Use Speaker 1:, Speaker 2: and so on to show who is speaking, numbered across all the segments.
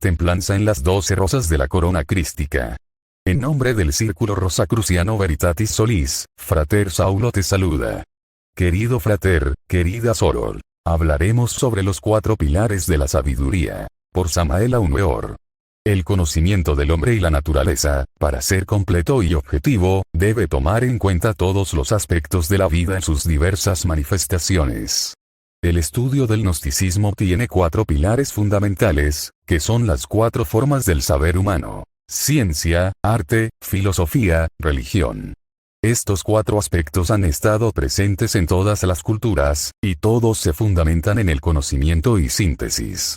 Speaker 1: templanza en las 12 rosas de la corona crística. En nombre del Círculo Rosacruciano Veritatis Solis, Frater Saulo te saluda. Querido frater, querida soror, hablaremos sobre los 4 pilares de la sabiduría, por Samael Aun Weor. El conocimiento del hombre y la naturaleza, para ser completo y objetivo, debe tomar en cuenta todos los aspectos de la vida en sus diversas manifestaciones. El estudio del gnosticismo tiene 4 pilares fundamentales, que son las 4 formas del saber humano: ciencia, arte, filosofía, religión. Estos 4 aspectos han estado presentes en todas las culturas, y todos se fundamentan en el conocimiento y síntesis.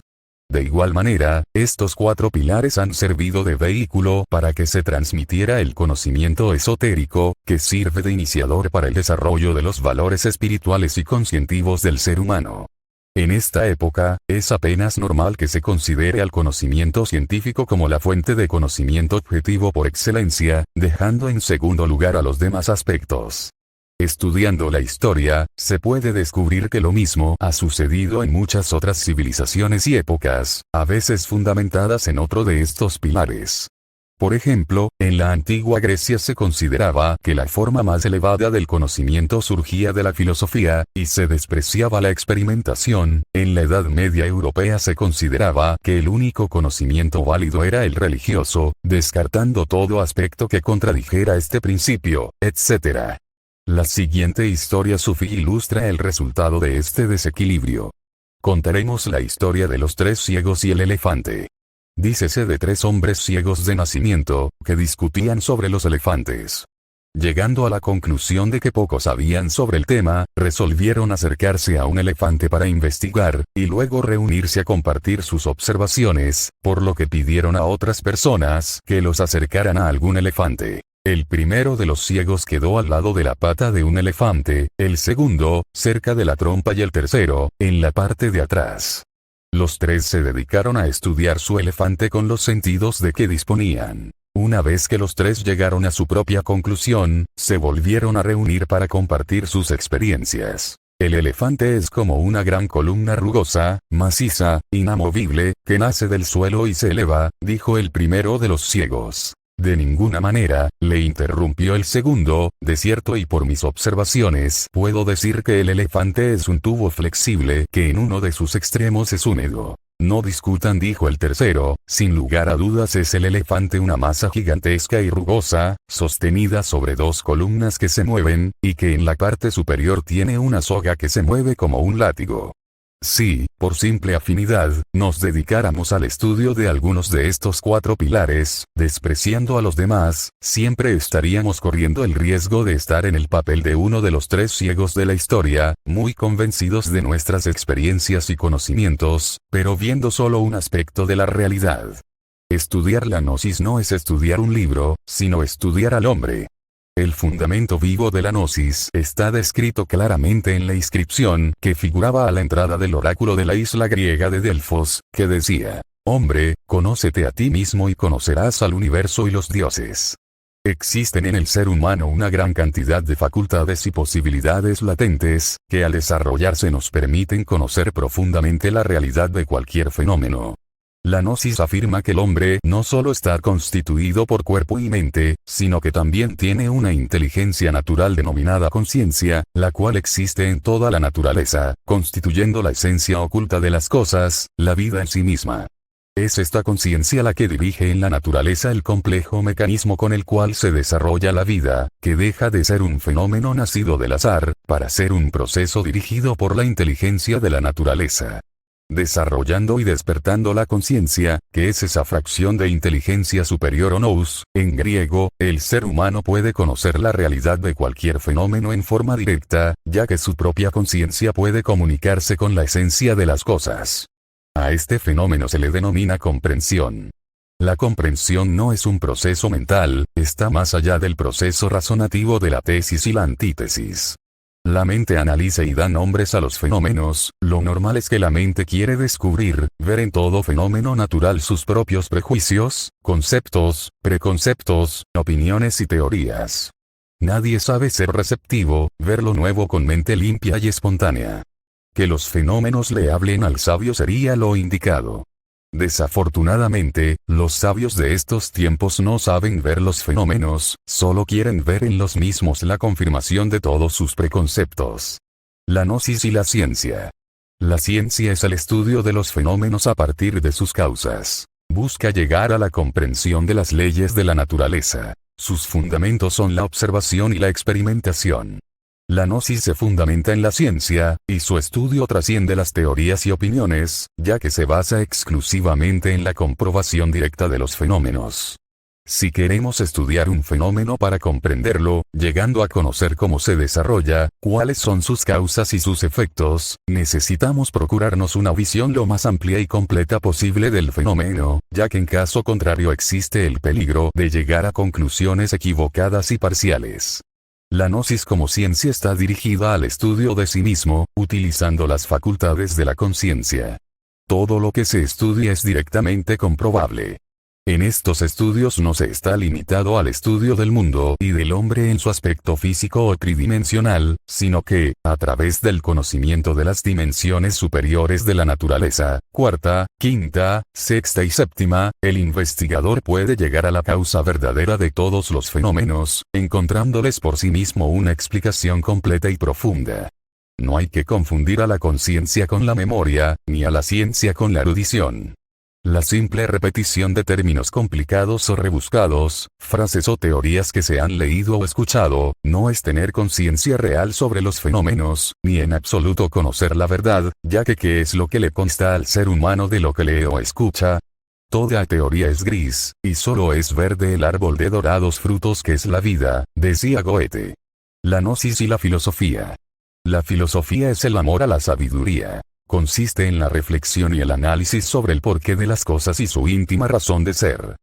Speaker 1: De igual manera, estos 4 pilares han servido de vehículo para que se transmitiera el conocimiento esotérico, que sirve de iniciador para el desarrollo de los valores espirituales y conscientivos del ser humano. En esta época, es apenas normal que se considere al conocimiento científico como la fuente de conocimiento objetivo por excelencia, dejando en segundo lugar a los demás aspectos. Estudiando la historia, se puede descubrir que lo mismo ha sucedido en muchas otras civilizaciones y épocas, a veces fundamentadas en otro de estos pilares. Por ejemplo, en la antigua Grecia se consideraba que la forma más elevada del conocimiento surgía de la filosofía, y se despreciaba la experimentación. En la Edad Media europea se consideraba que el único conocimiento válido era el religioso, descartando todo aspecto que contradijera este principio, etc. La siguiente historia sufí ilustra el resultado de este desequilibrio. Contaremos la historia de los 3 ciegos y el elefante. Dícese de 3 hombres ciegos de nacimiento, que discutían sobre los elefantes. Llegando a la conclusión de que poco sabían sobre el tema, resolvieron acercarse a un elefante para investigar, y luego reunirse a compartir sus observaciones, por lo que pidieron a otras personas que los acercaran a algún elefante. El primero de los ciegos quedó al lado de la pata de un elefante, el segundo, cerca de la trompa y el tercero, en la parte de atrás. Los 3 se dedicaron a estudiar su elefante con los sentidos de que disponían. Una vez que los 3 llegaron a su propia conclusión, se volvieron a reunir para compartir sus experiencias. El elefante es como una gran columna rugosa, maciza, inamovible, que nace del suelo y se eleva, dijo el primero de los ciegos. De ninguna manera, le interrumpió el segundo, de cierto y por mis observaciones puedo decir que el elefante es un tubo flexible que en uno de sus extremos es húmedo. No discutan, dijo el tercero, sin lugar a dudas es el elefante una masa gigantesca y rugosa, sostenida sobre 2 columnas que se mueven, y que en la parte superior tiene una soga que se mueve como un látigo. Si, por simple afinidad, nos dedicáramos al estudio de algunos de estos 4 pilares, despreciando a los demás, siempre estaríamos corriendo el riesgo de estar en el papel de uno de los 3 ciegos de la historia, muy convencidos de nuestras experiencias y conocimientos, pero viendo solo un aspecto de la realidad. Estudiar la gnosis no es estudiar un libro, sino estudiar al hombre. El fundamento vivo de la gnosis está descrito claramente en la inscripción que figuraba a la entrada del oráculo de la isla griega de Delfos, que decía: «Hombre, conócete a ti mismo y conocerás al universo y los dioses». Existen en el ser humano una gran cantidad de facultades y posibilidades latentes, que al desarrollarse nos permiten conocer profundamente la realidad de cualquier fenómeno. La gnosis afirma que el hombre no solo está constituido por cuerpo y mente, sino que también tiene una inteligencia natural denominada conciencia, la cual existe en toda la naturaleza, constituyendo la esencia oculta de las cosas, la vida en sí misma. Es esta conciencia la que dirige en la naturaleza el complejo mecanismo con el cual se desarrolla la vida, que deja de ser un fenómeno nacido del azar, para ser un proceso dirigido por la inteligencia de la naturaleza. Desarrollando y despertando la conciencia, que es esa fracción de inteligencia superior o nous, en griego, el ser humano puede conocer la realidad de cualquier fenómeno en forma directa, ya que su propia conciencia puede comunicarse con la esencia de las cosas. A este fenómeno se le denomina comprensión. La comprensión no es un proceso mental, está más allá del proceso razonativo de la tesis y la antítesis. La mente analiza y da nombres a los fenómenos. Lo normal es que la mente quiere descubrir, ver en todo fenómeno natural sus propios prejuicios, conceptos, preconceptos, opiniones y teorías. Nadie sabe ser receptivo, ver lo nuevo con mente limpia y espontánea. Que los fenómenos le hablen al sabio sería lo indicado. Desafortunadamente, los sabios de estos tiempos no saben ver los fenómenos, solo quieren ver en los mismos la confirmación de todos sus preconceptos. La gnosis y la ciencia. La ciencia es el estudio de los fenómenos a partir de sus causas. Busca llegar a la comprensión de las leyes de la naturaleza. Sus fundamentos son la observación y la experimentación. La gnosis se fundamenta en la ciencia, y su estudio trasciende las teorías y opiniones, ya que se basa exclusivamente en la comprobación directa de los fenómenos. Si queremos estudiar un fenómeno para comprenderlo, llegando a conocer cómo se desarrolla, cuáles son sus causas y sus efectos, necesitamos procurarnos una visión lo más amplia y completa posible del fenómeno, ya que en caso contrario existe el peligro de llegar a conclusiones equivocadas y parciales. La gnosis como ciencia está dirigida al estudio de sí mismo, utilizando las facultades de la conciencia. Todo lo que se estudia es directamente comprobable. En estos estudios no se está limitado al estudio del mundo y del hombre en su aspecto físico o tridimensional, sino que, a través del conocimiento de las dimensiones superiores de la naturaleza, cuarta, quinta, sexta y séptima, el investigador puede llegar a la causa verdadera de todos los fenómenos, encontrándoles por sí mismo una explicación completa y profunda. No hay que confundir a la conciencia con la memoria, ni a la ciencia con la erudición. La simple repetición de términos complicados o rebuscados, frases o teorías que se han leído o escuchado, no es tener conciencia real sobre los fenómenos, ni en absoluto conocer la verdad, ya que ¿qué es lo que le consta al ser humano de lo que lee o escucha? Toda teoría es gris, y solo es verde el árbol de dorados frutos que es la vida, decía Goethe. La gnosis y la filosofía. La filosofía es el amor a la sabiduría. Consiste en la reflexión y el análisis sobre el porqué de las cosas y su íntima razón de ser.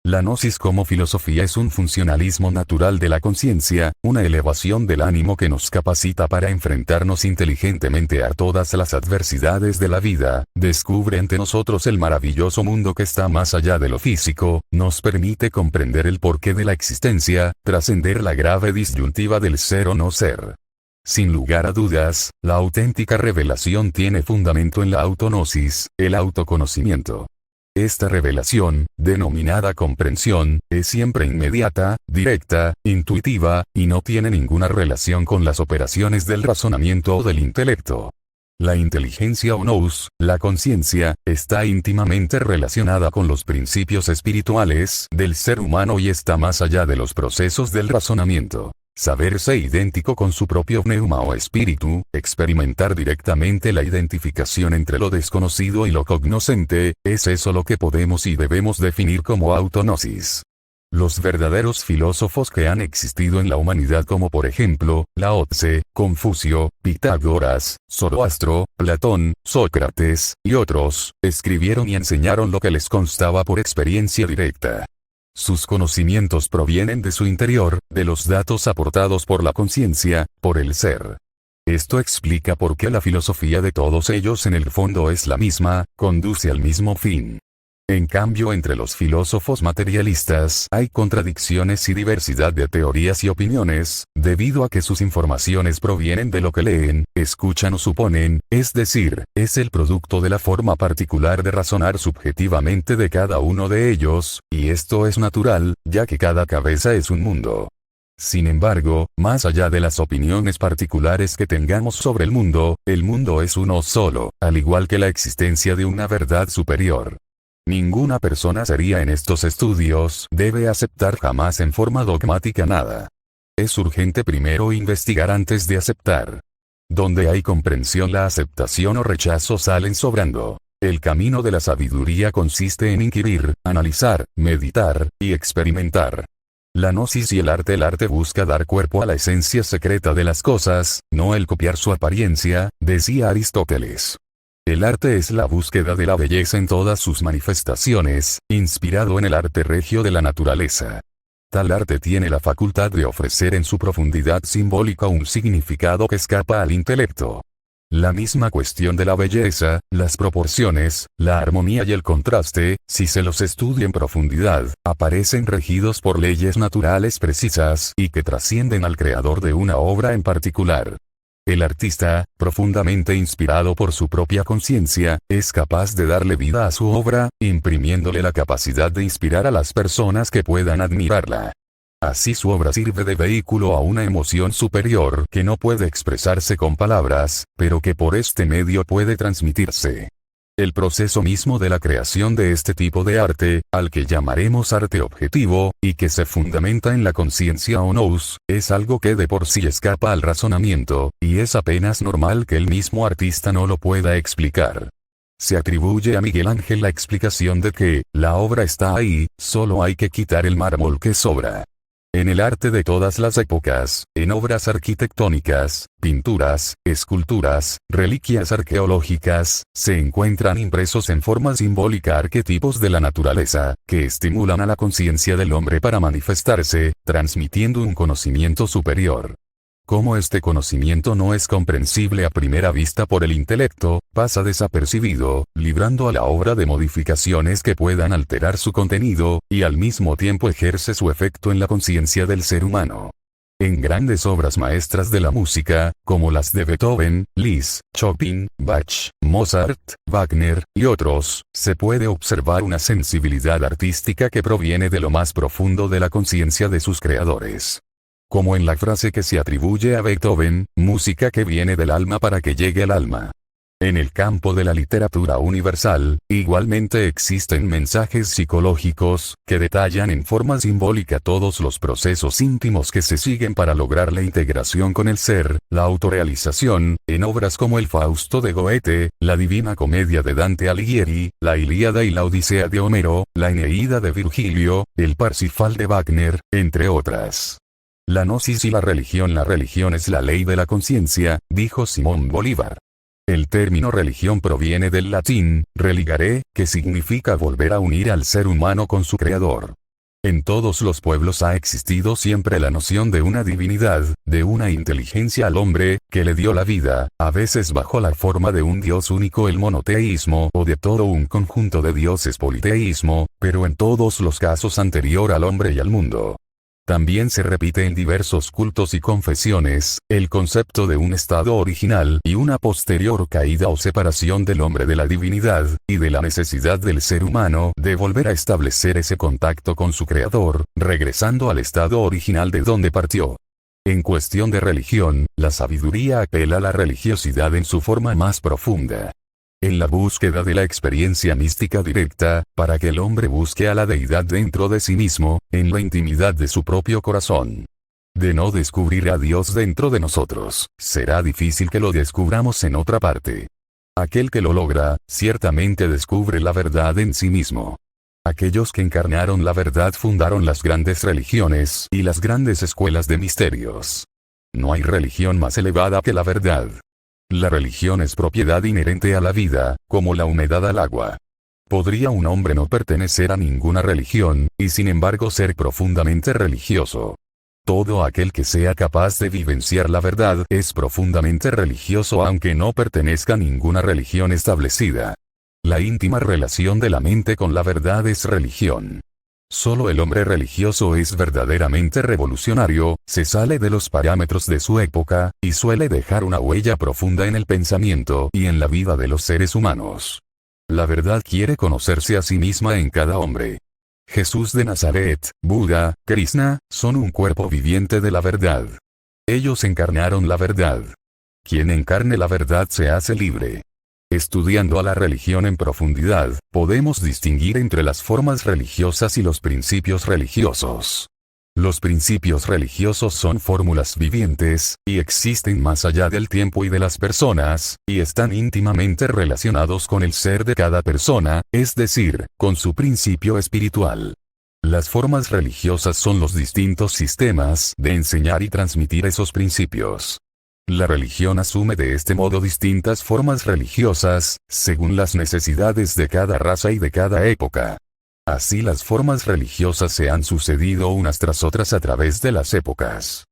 Speaker 1: La gnosis como filosofía es un funcionalismo natural de la conciencia, una elevación del ánimo que nos capacita para enfrentarnos inteligentemente a todas las adversidades de la vida, descubre ante nosotros el maravilloso mundo que está más allá de lo físico, nos permite comprender el porqué de la existencia, trascender la grave disyuntiva del ser o no ser. Sin lugar a dudas, la auténtica revelación tiene fundamento en la autognosis, el autoconocimiento. Esta revelación, denominada comprensión, es siempre inmediata, directa, intuitiva, y no tiene ninguna relación con las operaciones del razonamiento o del intelecto. La inteligencia o nous, la conciencia, está íntimamente relacionada con los principios espirituales del ser humano y está más allá de los procesos del razonamiento. Saberse idéntico con su propio pneuma o espíritu, experimentar directamente la identificación entre lo desconocido y lo cognoscente, es eso lo que podemos y debemos definir como autognosis. Los verdaderos filósofos que han existido en la humanidad como por ejemplo, Lao Tse, Confucio, Pitágoras, Zoroastro, Platón, Sócrates, y otros, escribieron y enseñaron lo que les constaba por experiencia directa. Sus conocimientos provienen de su interior, de los datos aportados por la conciencia, por el ser. Esto explica por qué la filosofía de todos ellos en el fondo es la misma, conduce al mismo fin. En cambio, entre los filósofos materialistas hay contradicciones y diversidad de teorías y opiniones, debido a que sus informaciones provienen de lo que leen, escuchan o suponen, es decir, es el producto de la forma particular de razonar subjetivamente de cada uno de ellos, y esto es natural, ya que cada cabeza es un mundo. Sin embargo, más allá de las opiniones particulares que tengamos sobre el mundo es uno solo, al igual que la existencia de una verdad superior. Ninguna persona seria en estos estudios debe aceptar jamás en forma dogmática nada. Es urgente primero investigar antes de aceptar. Donde hay comprensión, la aceptación o rechazo salen sobrando. El camino de la sabiduría consiste en inquirir, analizar, meditar, y experimentar. La gnosis y el arte busca dar cuerpo a la esencia secreta de las cosas, no el copiar su apariencia, decía Aristóteles. El arte es la búsqueda de la belleza en todas sus manifestaciones, inspirado en el arte regio de la naturaleza. Tal arte tiene la facultad de ofrecer en su profundidad simbólica un significado que escapa al intelecto. La misma cuestión de la belleza, las proporciones, la armonía y el contraste, si se los estudia en profundidad, aparecen regidos por leyes naturales precisas y que trascienden al creador de una obra en particular. El artista, profundamente inspirado por su propia conciencia, es capaz de darle vida a su obra, imprimiéndole la capacidad de inspirar a las personas que puedan admirarla. Así su obra sirve de vehículo a una emoción superior que no puede expresarse con palabras, pero que por este medio puede transmitirse. El proceso mismo de la creación de este tipo de arte, al que llamaremos arte objetivo, y que se fundamenta en la conciencia o nous, es algo que de por sí escapa al razonamiento, y es apenas normal que el mismo artista no lo pueda explicar. Se atribuye a Miguel Ángel la explicación de que, la obra está ahí, solo hay que quitar el mármol que sobra. En el arte de todas las épocas, en obras arquitectónicas, pinturas, esculturas, reliquias arqueológicas, se encuentran impresos en forma simbólica arquetipos de la naturaleza, que estimulan a la conciencia del hombre para manifestarse, transmitiendo un conocimiento superior. Como este conocimiento no es comprensible a primera vista por el intelecto, pasa desapercibido, librando a la obra de modificaciones que puedan alterar su contenido, y al mismo tiempo ejerce su efecto en la conciencia del ser humano. En grandes obras maestras de la música, como las de Beethoven, Liszt, Chopin, Bach, Mozart, Wagner, y otros, se puede observar una sensibilidad artística que proviene de lo más profundo de la conciencia de sus creadores. Como en la frase que se atribuye a Beethoven, música que viene del alma para que llegue al alma. En el campo de la literatura universal, igualmente existen mensajes psicológicos, que detallan en forma simbólica todos los procesos íntimos que se siguen para lograr la integración con el ser, la autorrealización, en obras como el Fausto de Goethe, la Divina Comedia de Dante Alighieri, la Ilíada y la Odisea de Homero, la Eneida de Virgilio, el Parsifal de Wagner, entre otras. La gnosis y la religión es la ley de la conciencia, dijo Simón Bolívar. El término religión proviene del latín, religare, que significa volver a unir al ser humano con su creador. En todos los pueblos ha existido siempre la noción de una divinidad, de una inteligencia al hombre, que le dio la vida, a veces bajo la forma de un dios único, el monoteísmo, o de todo un conjunto de dioses, politeísmo, pero en todos los casos anterior al hombre y al mundo. También se repite en diversos cultos y confesiones, el concepto de un estado original y una posterior caída o separación del hombre de la divinidad, y de la necesidad del ser humano de volver a establecer ese contacto con su creador, regresando al estado original de donde partió. En cuestión de religión, la sabiduría apela a la religiosidad en su forma más profunda. En la búsqueda de la experiencia mística directa, para que el hombre busque a la deidad dentro de sí mismo, en la intimidad de su propio corazón. De no descubrir a Dios dentro de nosotros, será difícil que lo descubramos en otra parte. Aquel que lo logra, ciertamente descubre la verdad en sí mismo. Aquellos que encarnaron la verdad fundaron las grandes religiones y las grandes escuelas de misterios. No hay religión más elevada que la verdad. La religión es propiedad inherente a la vida, como la humedad al agua. ¿Podría un hombre no pertenecer a ninguna religión, y sin embargo ser profundamente religioso? Todo aquel que sea capaz de vivenciar la verdad es profundamente religioso aunque no pertenezca a ninguna religión establecida. La íntima relación de la mente con la verdad es religión. Solo el hombre religioso es verdaderamente revolucionario, se sale de los parámetros de su época, y suele dejar una huella profunda en el pensamiento y en la vida de los seres humanos. La verdad quiere conocerse a sí misma en cada hombre. Jesús de Nazaret, Buda, Krishna, son un cuerpo viviente de la verdad. Ellos encarnaron la verdad. Quien encarne la verdad se hace libre. Estudiando a la religión en profundidad, podemos distinguir entre las formas religiosas y los principios religiosos. Los principios religiosos son fórmulas vivientes, y existen más allá del tiempo y de las personas, y están íntimamente relacionados con el ser de cada persona, es decir, con su principio espiritual. Las formas religiosas son los distintos sistemas de enseñar y transmitir esos principios. La religión asume de este modo distintas formas religiosas, según las necesidades de cada raza y de cada época. Así las formas religiosas se han sucedido unas tras otras a través de las épocas.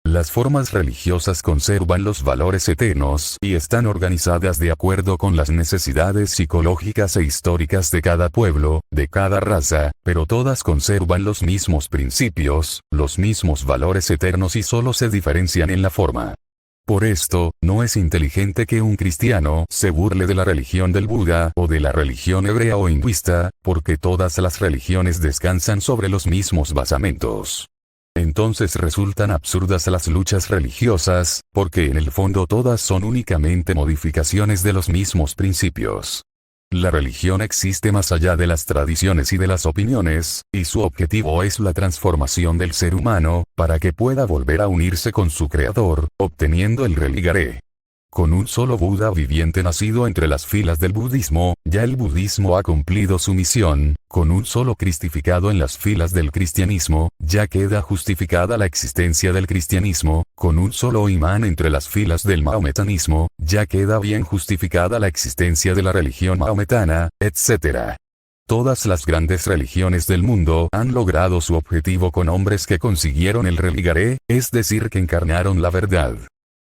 Speaker 1: Las formas religiosas conservan los valores eternos y están organizadas de acuerdo con las necesidades psicológicas e históricas de cada pueblo, de cada raza, pero todas conservan los mismos principios, los mismos valores eternos y solo se diferencian en la forma. Por esto, no es inteligente que un cristiano se burle de la religión del Buda o de la religión hebrea o hinduista, porque todas las religiones descansan sobre los mismos basamentos. Entonces resultan absurdas las luchas religiosas, porque en el fondo todas son únicamente modificaciones de los mismos principios. La religión existe más allá de las tradiciones y de las opiniones, y su objetivo es la transformación del ser humano, para que pueda volver a unirse con su creador, obteniendo el religaré. Con un solo Buda viviente nacido entre las filas del budismo, ya el budismo ha cumplido su misión. Con un solo cristificado en las filas del cristianismo, ya queda justificada la existencia del cristianismo. Con un solo imán entre las filas del mahometanismo, ya queda bien justificada la existencia de la religión mahometana, etc. Todas las grandes religiones del mundo han logrado su objetivo con hombres que consiguieron el religaré, es decir, que encarnaron la verdad.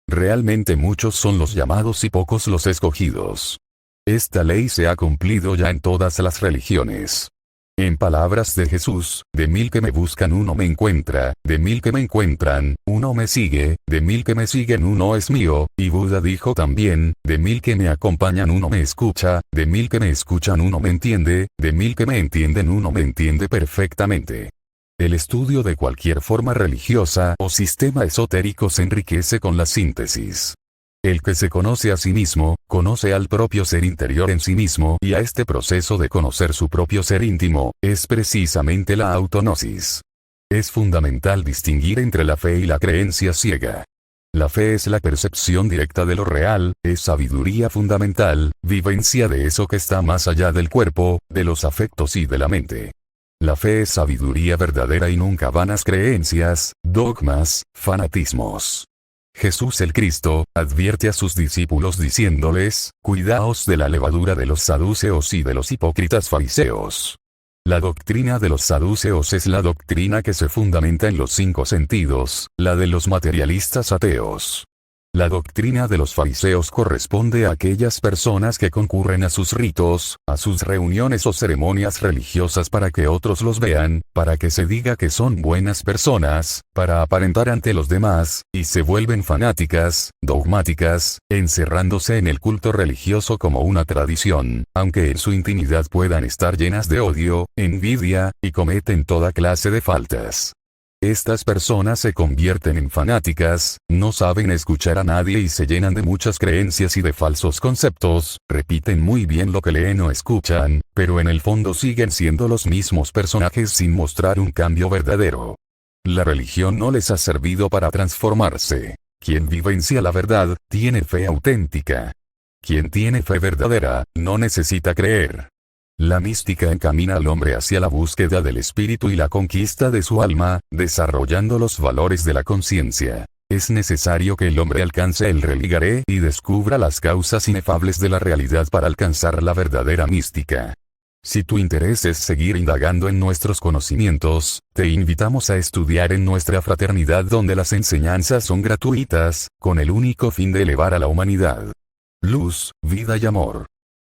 Speaker 1: Realmente muchos son los llamados y pocos los escogidos. Esta ley se ha cumplido ya en todas las religiones. En palabras de Jesús, de 1000 que me buscan uno me encuentra, de 1000 que me encuentran, uno me sigue, de 1000 que me siguen uno es mío, y Buda dijo también, de 1000 que me acompañan uno me escucha, de 1000 que me escuchan uno me entiende, de 1000 que me entienden uno me entiende perfectamente. El estudio de cualquier forma religiosa o sistema esotérico se enriquece con la síntesis. El que se conoce a sí mismo, conoce al propio ser interior en sí mismo y a este proceso de conocer su propio ser íntimo, es precisamente la autognosis. Es fundamental distinguir entre la fe y la creencia ciega. La fe es la percepción directa de lo real, es sabiduría fundamental, vivencia de eso que está más allá del cuerpo, de los afectos y de la mente. La fe es sabiduría verdadera y nunca vanas creencias, dogmas, fanatismos. Jesús el Cristo, advierte a sus discípulos diciéndoles, cuidaos de la levadura de los saduceos y de los hipócritas fariseos. La doctrina de los saduceos es la doctrina que se fundamenta en los 5 sentidos, la de los materialistas ateos. La doctrina de los fariseos corresponde a aquellas personas que concurren a sus ritos, a sus reuniones o ceremonias religiosas para que otros los vean, para que se diga que son buenas personas, para aparentar ante los demás, y se vuelven fanáticas, dogmáticas, encerrándose en el culto religioso como una tradición, aunque en su intimidad puedan estar llenas de odio, envidia, y cometen toda clase de faltas. Estas personas se convierten en fanáticas, no saben escuchar a nadie y se llenan de muchas creencias y de falsos conceptos, repiten muy bien lo que leen o escuchan, pero en el fondo siguen siendo los mismos personajes sin mostrar un cambio verdadero. La religión no les ha servido para transformarse. Quien vivencia la verdad, tiene fe auténtica. Quien tiene fe verdadera, no necesita creer. La mística encamina al hombre hacia la búsqueda del espíritu y la conquista de su alma, desarrollando los valores de la conciencia. Es necesario que el hombre alcance el religaré y descubra las causas inefables de la realidad para alcanzar la verdadera mística. Si tu interés es seguir indagando en nuestros conocimientos, te invitamos a estudiar en nuestra fraternidad donde las enseñanzas son gratuitas, con el único fin de elevar a la humanidad. Luz, vida y amor.